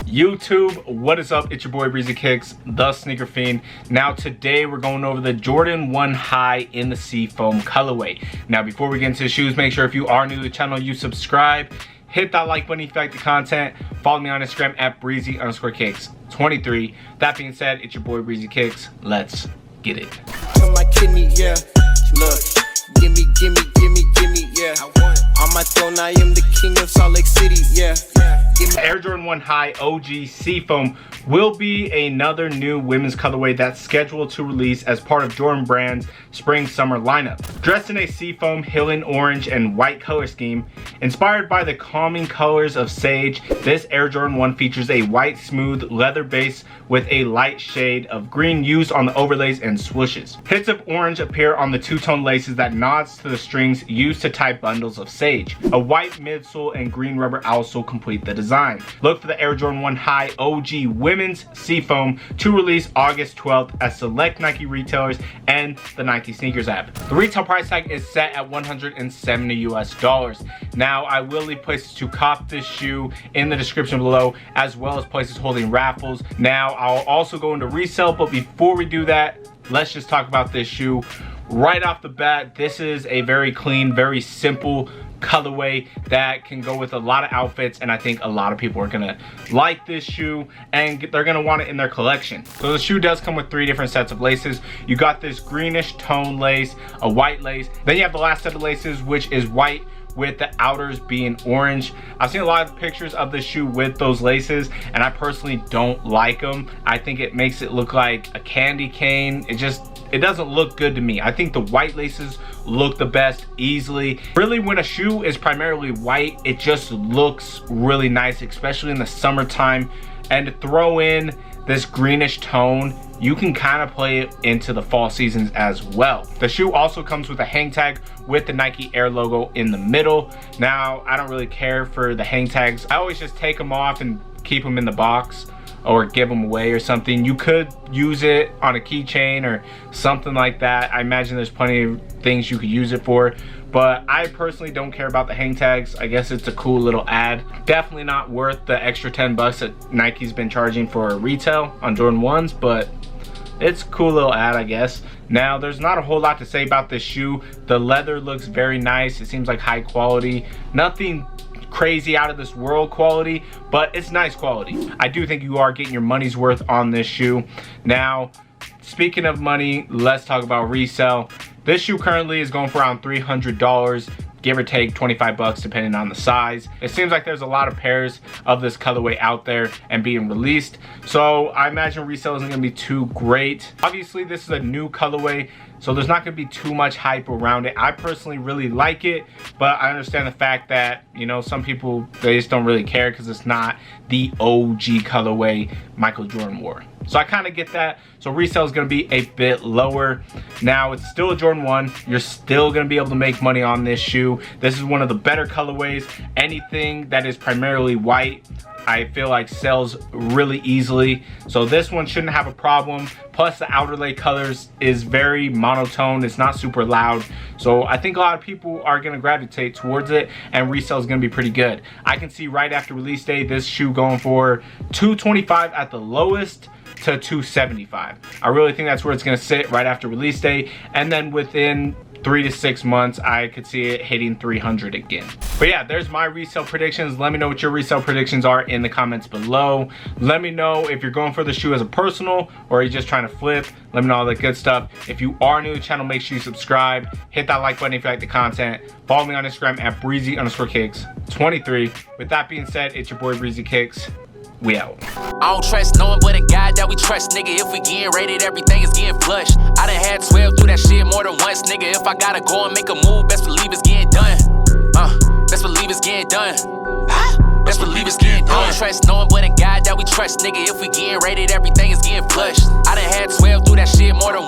YouTube, what is up? It's your boy Breezy Kicks, the Sneaker Fiend. Now today we're going over the Jordan 1 High in the Seafoam colorway. Now before we get into the shoes, make sure if you are new to the channel, you subscribe. Hit that like button if you like the content. Follow me on Instagram at Breezy_Kicks23. That being said, it's your boy Breezy Kicks. Let's get it. My kidney, yeah. Look, gimme, yeah. On my throne, I am the king of Salt Lake City, yeah. Air Jordan 1 High OG Seafoam will be another new women's colorway that's scheduled to release as part of Jordan Brand's spring-summer lineup. Dressed in a seafoam, Hillen orange and white color scheme, inspired by the calming colors of sage, this Air Jordan 1 features a white smooth leather base with a light shade of green used on the overlays and swooshes. Hits of orange appear on the two-tone laces that nods to the strings used to tie bundles of sage. A white midsole and green rubber outsole complete the design. Look for the Air Jordan 1 High OG Women's Seafoam to release August 12th at select Nike retailers and the Nike Sneakers app. The retail price tag is set at $170 US. Now, I will leave places to cop this shoe in the description below, as well as places holding raffles. Now, I'll also go into resale, but before we do that, let's just talk about this shoe. Right off the bat, this is a very clean, very simple colorway that can go with a lot of outfits, and I think a lot of people are gonna like this shoe and they're gonna want it in their collection. So the shoe does come with 3 different sets of laces. You got this greenish tone lace, a white lace, then you have the last set of laces, which is white with the outers being orange. I've seen a lot of pictures of the shoe with those laces, and I personally don't like them. I think it makes it look like a candy cane. It doesn't look good to me. I think the white laces look the best easily. Really, when a shoe is primarily white, it just looks really nice, especially in the summertime. And to throw in this greenish tone, you can kind of play it into the fall seasons as well. The shoe also comes with a hang tag with the Nike Air logo in the middle. Now, I don't really care for the hang tags. I always just take them off and keep them in the box or give them away or something. You could use it on a keychain or something like that. I imagine there's plenty of things you could use it for, but I personally don't care about the hang tags. I guess it's a cool little ad. Definitely not worth the extra 10 bucks that Nike's been charging for retail on Jordan 1s, but it's a cool little ad, I guess. Now, there's not a whole lot to say about this shoe. The leather looks very nice. It seems like high quality. Nothing crazy out of this world quality, but it's nice quality. I do think you are getting your money's worth on this shoe. Now, speaking of money, let's talk about resale. This shoe currently is going for around $300, give or take 25 bucks depending on the size. It seems like there's a lot of pairs of this colorway out there and being released, so I imagine resale isn't gonna be too great. Obviously, this is a new colorway, so there's not gonna be too much hype around it. I personally really like it, but I understand the fact that, you know, some people, they just don't really care because it's not the OG colorway Michael Jordan wore. So I kind of get that. So resale is going to be a bit lower. Now, it's still a Jordan 1. You're still going to be able to make money on this shoe. This is one of the better colorways. Anything that is primarily white, I feel like sells really easily. So this one shouldn't have a problem. Plus the outer lay colors is very monotone. It's not super loud. So I think a lot of people are gonna gravitate towards it, and resale is gonna be pretty good. I can see right after release day, this shoe going for $225 at the lowest to $275. I really think that's where it's gonna sit right after release day. And then within 3 to 6 months, I could see it hitting 300 again. But yeah, there's my resale predictions. Let me know what your resale predictions are in the comments below. Let me know if you're going for the shoe as a personal or you're just trying to flip. Let me know all that good stuff. If you are new to the channel, make sure you subscribe. Hit that like button if you like the content. Follow me on Instagram at Breezy_Kicks23. With that being said, it's your boy Breezy Kicks. We out. I don't trust no one but a God that we trust, nigga. If we getting rated, everything is getting flushed. I done had 12 through that shit more than once, nigga. If I gotta go and make a move, best believe it's getting done. Best believe it's getting done. Best believe it's getting done. I don't trust no one but a God that we trust, nigga. If we getting rated, everything is getting flushed. I done had 12 through that shit more than once.